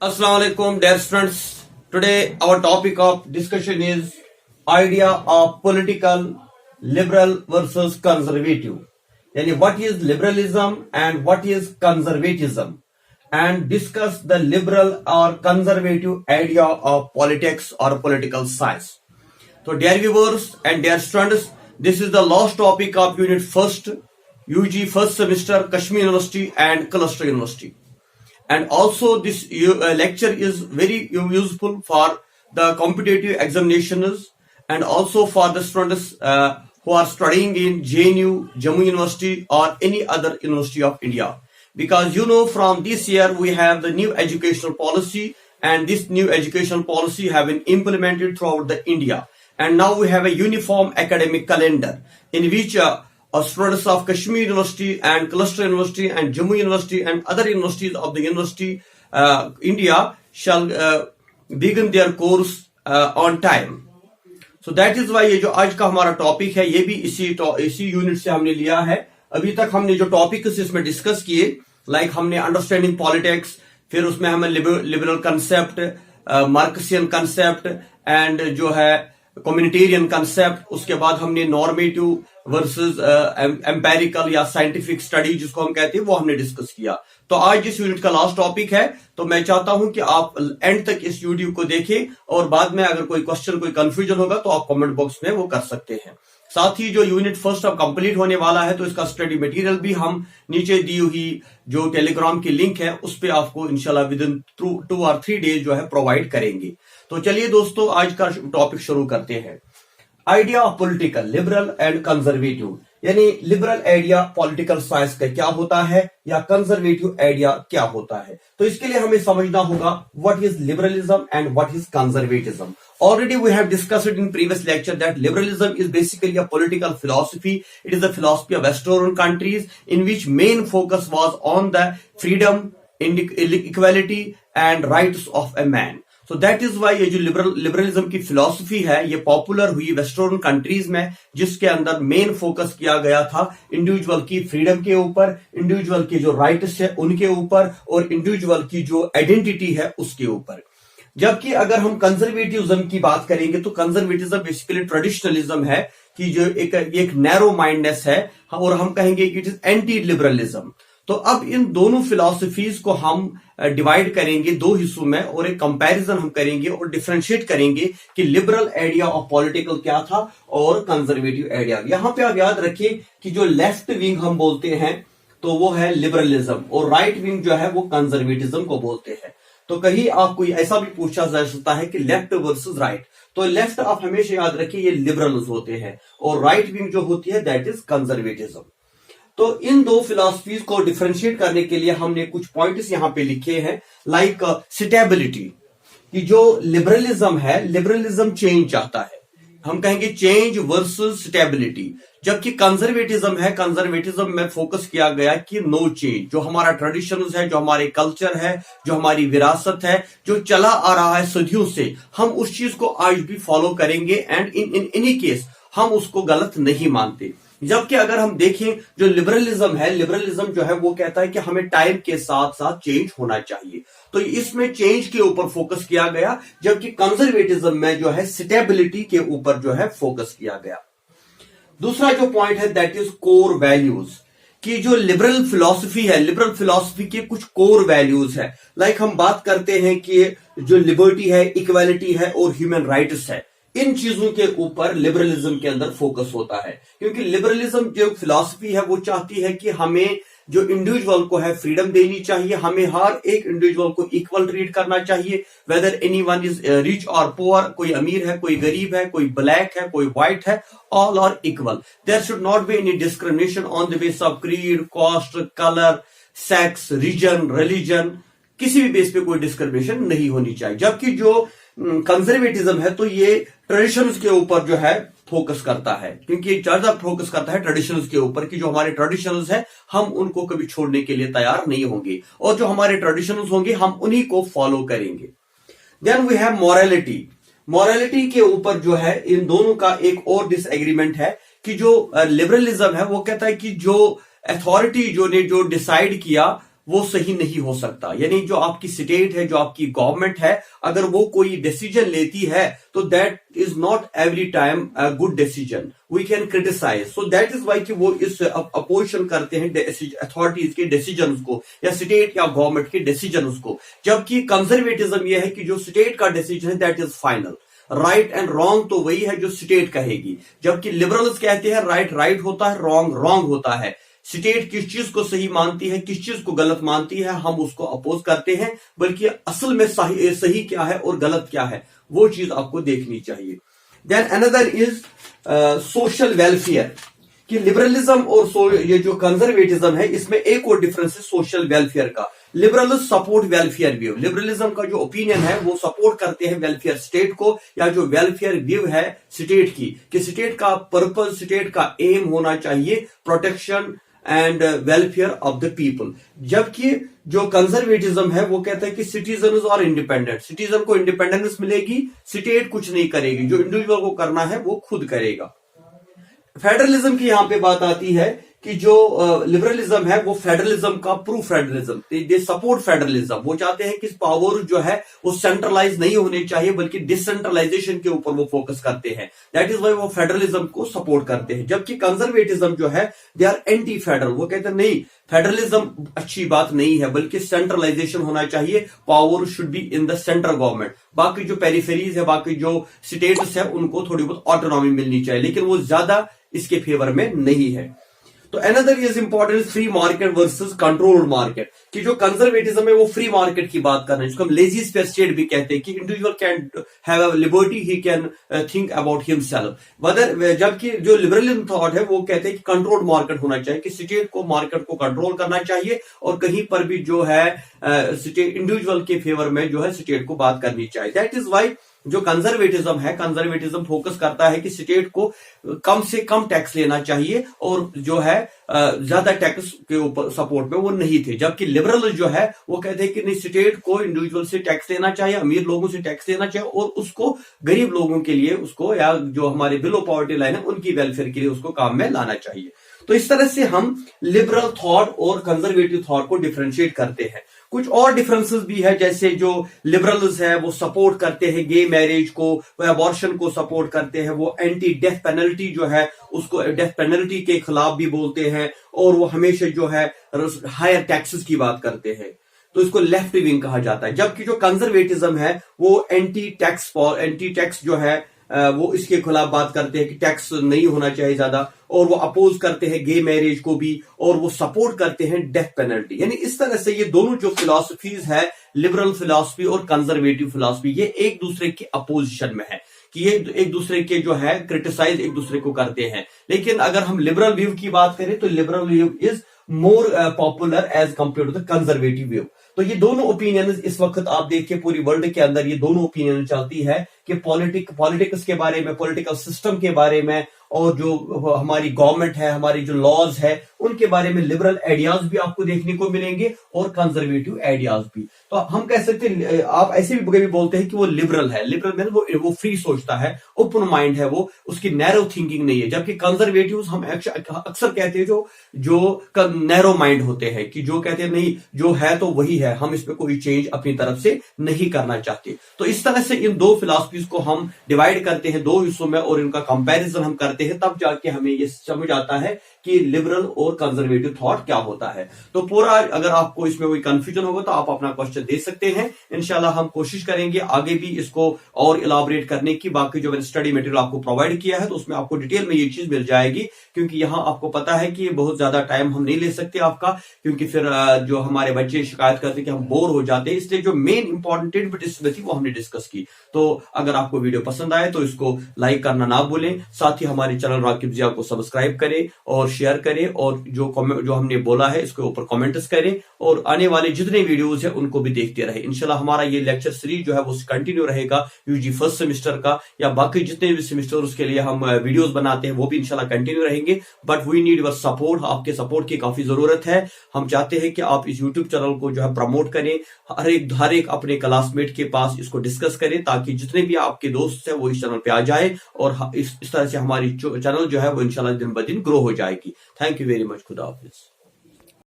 Assalamu alaikum, dear students. Today our topic of discussion is idea of political liberal versus conservative. Yani what is liberalism and what is conservatism, and discuss the liberal or conservative idea of politics or political science. So dear viewers and dear students, this is the last topic of unit first, UG first semester, Kashmir University and Cluster University. And also this lecture is very useful for the competitive examinations and also for the students who are studying in JNU, Jammu University or any other university of India. Because you know, from this year we have the new educational policy, and this new educational policy have been implemented throughout the India. And now we have a uniform academic calendar in which students of Kashmir University and Cluster University and Jammu University and other universities of the university India shall begin their course on time. So that is why ये जो आज का हमारा topic है ये भी इसी unit से हमने लिया है. अभी तक हमने जो टॉपिक्स इसमें डिस्कस किए, लाइक हमने अंडरस्टैंडिंग पॉलिटिक्स, फिर उसमें हमें liberal concept, Marxian concept and जो है कम्युनिटेरियन कंसेप्ट, उसके बाद हमने नॉर्मेटिव वर्सेस एम्पेरिकल या साइंटिफिक स्टडी जिसको हम कहते हैं वो हमने डिस्कस किया. तो आज जिस यूनिट का लास्ट टॉपिक है, तो मैं चाहता हूं कि आप एंड तक इस वीडियो को देखें और बाद में अगर कोई क्वेश्चन, कोई कंफ्यूजन होगा तो आप कमेंट बॉक्स में वो कर सकते हैं. साथ ही जो यूनिट फर्स्ट अब कंप्लीट होने वाला है, तो इसका स्टडी मटेरियल भी हम नीचे दी हुई जो टेलीग्राम की लिंक है उस पे आपको इंशाल्लाह विद इन 2 और 3 डेज जो है प्रोवाइड करेंगे. तो चलिए दोस्तों, आज का टॉपिक शुरू करते हैं. Idea of political liberal and conservative, यानी लिबरल आइडिया पॉलिटिकल साइंस का क्या होता है या कंजर्वेटिव आइडिया क्या होता है. तो इसके लिए हमें समझना होगा what is liberalism and what is conservatism. Already we have discussed it in previous lecture that liberalism is basically a political philosophy. It is a philosophy of Western countries in which main focus was on the freedom, equality and rights of a man. So that is why ये जो liberalism की philosophy है ये popular हुई western countries में, जिसके अंदर main focus किया गया था इंडिविजुअल की फ्रीडम के ऊपर, इंडिविजुअल के जो राइट्स है उनके ऊपर और इंडिविजुअल की जो आइडेंटिटी है उसके ऊपर. जबकि अगर हम कंजर्वेटिज्म की बात करेंगे तो कंजर्वेटिज्म बेसिकली ट्रेडिशनलिज्म है कि जो एक नैरो माइंडनेस है, और हम कहेंगे कि इट इज एंटी लिबरलिज्म. तो अब इन दोनों फिलॉसफीज को हम डिवाइड करेंगे दो हिस्सों में और एक कंपैरिजन हम करेंगे और डिफरेंशिएट करेंगे कि लिबरल आइडिया ऑफ पॉलिटिकल क्या था और कंजर्वेटिव आइडिया. यहां पे आप याद रखिए कि जो लेफ्ट विंग हम बोलते हैं तो वो है लिबरलिज्म और राइट विंग जो है वो कंजर्वेटिज्म को बोलते हैं. तो कहीं आपको ऐसा भी पूछा जा सकता है कि लेफ्ट वर्सेस राइट, तो लेफ्ट आप हमेशा याद रखिए ये लिबरल्स होते हैं और राइट विंग जो होती है दैट इज कंजर्वेटिज्म. तो इन दो फिलॉसफीज को डिफरेंशिएट करने के लिए हमने कुछ पॉइंट्स यहां पे लिखे हैं, लाइक स्टेबिलिटी, कि जो लिबरलिज्म है, लिबरलिज्म चेंज चाहता है, हम कहेंगे चेंज वर्सेस स्टेबिलिटी. जबकि कंजर्वेटिज्म है, कंजर्वेटिज्म में फोकस किया गया कि नो चेंज, जो हमारा ट्रेडिशंस है, जो हमारे कल्चर है, जो हमारी विरासत है, जो चला आ रहा है सदियों से, हम उस चीज को आज भी फॉलो करेंगे एंड इन एनी केस हम उसको गलत नहीं मानते. जबकि अगर हम देखें जो लिबरलिज्म है, लिबरलिज्म जो है वो कहता है कि हमें टाइम के साथ साथ चेंज होना चाहिए, तो इसमें चेंज के ऊपर फोकस किया गया. जबकि कंजर्वेटिज्म में जो है स्टेबिलिटी के ऊपर जो है फोकस किया गया. दूसरा जो पॉइंट है दैट इज कोर वैल्यूज, कि जो लिबरल फिलॉसफी है, लिबरल फिलॉसफी के कुछ कोर वैल्यूज है. लाइक हम बात करते हैं कि जो लिबर्टी है, इक्वालिटी है और ह्यूमन राइट्स है, इन चीजों के ऊपर लिबरलिज्म के अंदर फोकस होता है. क्योंकि लिबरलिज्म जो फिलॉसफी है वो चाहती है कि हमें जो इंडिविजुअल को है फ्रीडम देनी चाहिए, हमें हर एक इंडिविजुअल को इक्वल ट्रीट करना चाहिए, वेदर एनीवन इज रिच और पुअर, कोई अमीर है, कोई गरीब है, कोई ब्लैक है, कोई व्हाइट है, all are equal. There should not be any discrimination on the base of creed, caste, colour, sex, region, religion, किसी भी बेस पे कोई डिस्क्रिमिनेशन नहीं होनी चाहिए. जबकि जो कंजर्वेटिज्म है तो ये ट्रेडिशंस के ऊपर जो है फोकस करता है, क्योंकि ये ज्यादा फोकस करता है ट्रेडिशंस के ऊपर कि जो हमारे ट्रेडिशंस है हम उनको कभी छोड़ने के लिए तैयार नहीं होंगे और जो हमारे ट्रेडिशंस होंगे हम उन्हीं को फॉलो करेंगे. Then we have morality. Morality के ऊपर जो है इन दोनों का एक और डिसएग्रीमेंट है कि जो लिबरलिज्म है वो कहता है कि जो अथॉरिटी जो ने जो डिसाइड किया वो सही नहीं हो सकता। यानी जो आपकी स्टेट है, जो आपकी गवर्नमेंट है, अगर वो कोई डिसीजन लेती है तो that is not every time a good decision, we can criticise. So that is why कि वो इस अपोजिशन करते हैं अथॉरिटीज के डिसीजन को या स्टेट या गवर्नमेंट के डिसीजन को। जबकि कंजर्वेटिज्म यह है कि जो स्टेट का डिसीजन है that is final, right and wrong तो वही है जो स्टेट कहेगी। जबकि लिबरल्स कहते हैं राइट राइट होता है, रॉन्ग रॉन्ग होता है। स्टेट किस चीज को सही मानती है, किस चीज को गलत मानती है, हम उसको अपोज करते हैं, बल्कि असल में सही क्या है और गलत क्या है वो चीज आपको देखनी चाहिए। Then another is social welfare, कि लिबरलिज्म और ये जो कंजर्वेटिज्म है इसमें एक और डिफरेंस है सोशल वेलफेयर का। Liberal support welfare view, liberalism का जो ओपिनियन है वो सपोर्ट करते हैं वेलफेयर स्टेट को, या जो वेलफेयर व्यू है स्टेट की, कि स्टेट का पर्पस, स्टेट का एम होना चाहिए protection and welfare of the people. जबकि जो कंजर्वेटिज्म है वो कहता है कि सिटीजन और इंडिपेंडेंट, सिटीजन को इंडिपेंडेंस मिलेगी, स्टेट कुछ नहीं करेगी, जो इंडिविजुअल को करना है वो खुद करेगा। फेडरलिज्म की यहां पे बात आती है कि जो लिबरलिज्म है वो फेडरलिज्म का proof federalism, they support federalism. वो चाहते हैं कि पावर जो है वो सेंट्रलाइज नहीं होनी चाहिए बल्कि डिसेंट्रलाइजेशन के ऊपर वो फोकस करते हैं। दैट इज वाई वो फेडरलिज्म को सपोर्ट करते हैं। जबकि कंजर्वेटिज्म जो है दे आर एंटी फेडरल, वो कहते हैं नहीं फेडरलिज्म अच्छी बात नहीं है बल्कि सेंट्रलाइजेशन होना चाहिए, power should be in the central government. बाकी जो पेरिफेरीज है, बाकी जो स्टेट्स है उनको थोड़ी बहुत ऑटोनॉमी मिलनी चाहिए, लेकिन वो ज्यादा इसके फेवर में नहीं है। तो another is important free market versus controlled market, कि जो कंजर्वेटिज्म है वो फ्री मार्केट की बात कर रहे हैं, जिसको हम लेजी स्पेयर स्टेट भी कहते हैं, कि individual can have a liberty, he can think about himself. जबकि जो लिबरलिज्म थॉट है वो कहते हैं कि कंट्रोल्ड मार्केट होना चाहिए, कि स्टेट को मार्केट को कंट्रोल करना चाहिए और कहीं पर भी जो है स्टेट इंडिविजुअल के फेवर में जो है स्टेट को बात करनी चाहिए। दैट इज वाई जो कंजर्वेटिज्म है, कंजर्वेटिज्म फोकस करता है कि स्टेट को कम से कम टैक्स लेना चाहिए और जो है ज्यादा टैक्स के ऊपर सपोर्ट में वो नहीं थे। जबकि लिबरल जो है वो कहते हैं कि नहीं, स्टेट को इंडिविजुअल से टैक्स लेना चाहिए, अमीर लोगों से टैक्स लेना चाहिए और उसको गरीब लोगों के लिए उसको, या जो हमारे बिलो पॉवर्टी लाइन है उनकी वेलफेयर के लिए उसको काम में लाना चाहिए। तो इस तरह से हम लिबरल थॉट और कंजर्वेटिव थॉट को डिफरेंशिएट करते हैं। कुछ और डिफरेंसेस भी है, जैसे जो लिबरल्स है वो सपोर्ट करते हैं गे मैरिज को, वो अबॉर्शन को सपोर्ट करते हैं, वो एंटी डेथ पेनल्टी जो है उसको डेथ पेनल्टी के खिलाफ भी बोलते हैं, और वो हमेशा जो है हायर टैक्सेस की बात करते हैं, तो इसको लेफ्ट विंग कहा जाता है। जबकि जो कंजर्वेटिज्म है वो एंटी टैक्स जो है वो इसके खिलाफ बात करते हैं कि टैक्स नहीं होना चाहिए ज्यादा, और वो अपोज करते हैं गे मैरिज को भी, और वो सपोर्ट करते हैं डेथ पेनल्टी। यानी इस तरह से ये दोनों जो फिलॉसफीज है, लिबरल फिलॉसफी और कंजर्वेटिव फिलॉसफी, ये एक दूसरे के अपोजिशन में है, कि ये एक दूसरे के जो है क्रिटिसाइज एक दूसरे को करते हैं। लेकिन अगर हम लिबरल व्यू की बात करें तो liberal view is more popular as compared to the conservative view. तो ये दोनों ओपिनियन इस वक्त आप देखिए पूरी वर्ल्ड के अंदर ये दोनों ओपिनियन चलती है, कि पॉलिटिक्स के बारे में, पॉलिटिकल सिस्टम के बारे में, और जो हमारी गवर्नमेंट है, हमारी जो लॉज है उनके बारे में लिबरल आइडियाज भी आपको देखने को मिलेंगे और कंजर्वेटिव आइडियाज भी। तो हम कह सकते हैं, आप ऐसे भी कभी बोलते हैं कि वो लिबरल है, लिबरल में वो फ्री सोचता है, ओपन माइंड है, वो उसकी नैरो थिंकिंग नहीं है। जबकि कंजर्वेटिव हम अक्सर कहते हैं जो नैरो माइंड होते हैं, कि जो कहते हैं नहीं जो है तो वही है, हम इस पे कोई चेंज अपनी तरफ से नहीं करना चाहते। तो इस तरह से इन दो फिलॉसफीज को हम डिवाइड करते हैं दो हिस्सों में, और इनका कंपैरिजन हम करते हैं, तब जाके हमें ये समझ आता है कि लिबरल और कंजर्वेटिव थॉट क्या होता है। तो पूरा अगर आपको इसमें कोई कंफ्यूजन होगा तो आप अपना क्वेश्चन दे सकते हैं, इंशाल्लाह हम कोशिश करेंगे आगे भी इसको और इलाबोरेट करने की। बाकी जो मैंने स्टडी मटेरियल आपको प्रोवाइड किया है तो उसमें आपको डिटेल में ये चीज मिल जाएगी, क्योंकि यहाँ आपको पता है कि बहुत ज्यादा टाइम हम नहीं ले सकते आपका, क्योंकि फिर जो हमारे बच्चे शिकायत करते हैं कि हम बोर हो जाते हैं, इसलिए जो मेन इंपॉर्टेंट बट इसमें थी वो हमने डिस्कस की। तो अगर आपको वीडियो पसंद आए तो इसको लाइक करना ना भूलें, साथ ही हमारे चैनल राकिब जिया को सब्सक्राइब करें और शेयर करें, और जो हमने बोला है इसके ऊपर कमेंट्स करें, और आने वाले जितने वीडियोस हैं उनको भी देखते रहे। इंशाल्लाह हमारा ये लेक्चर सीरीज जो है वो कंटिन्यू रहेगा, यूजी फर्स्ट सेमेस्टर का या बाकी जितने भी सेमेस्टर उसके लिए हम वीडियोस बनाते हैं वो भी इंशाल्लाह कंटिन्यू रहेंगे। But we need your support, आपके सपोर्ट की काफी जरूरत है। हम चाहते हैं कि आप इस यूट्यूब चैनल को जो है प्रमोट करें, हर एक अपने क्लासमेट के पास इसको डिस्कस करें, ताकि जितने भी आपके दोस्त हैं वो इस चैनल पे आ जाए, और इस तरह से हमारी चैनल जो है वो इंशाल्लाह दिन ब दिन ग्रो हो जाएगी। Thank you very much. खुदा हाफिज।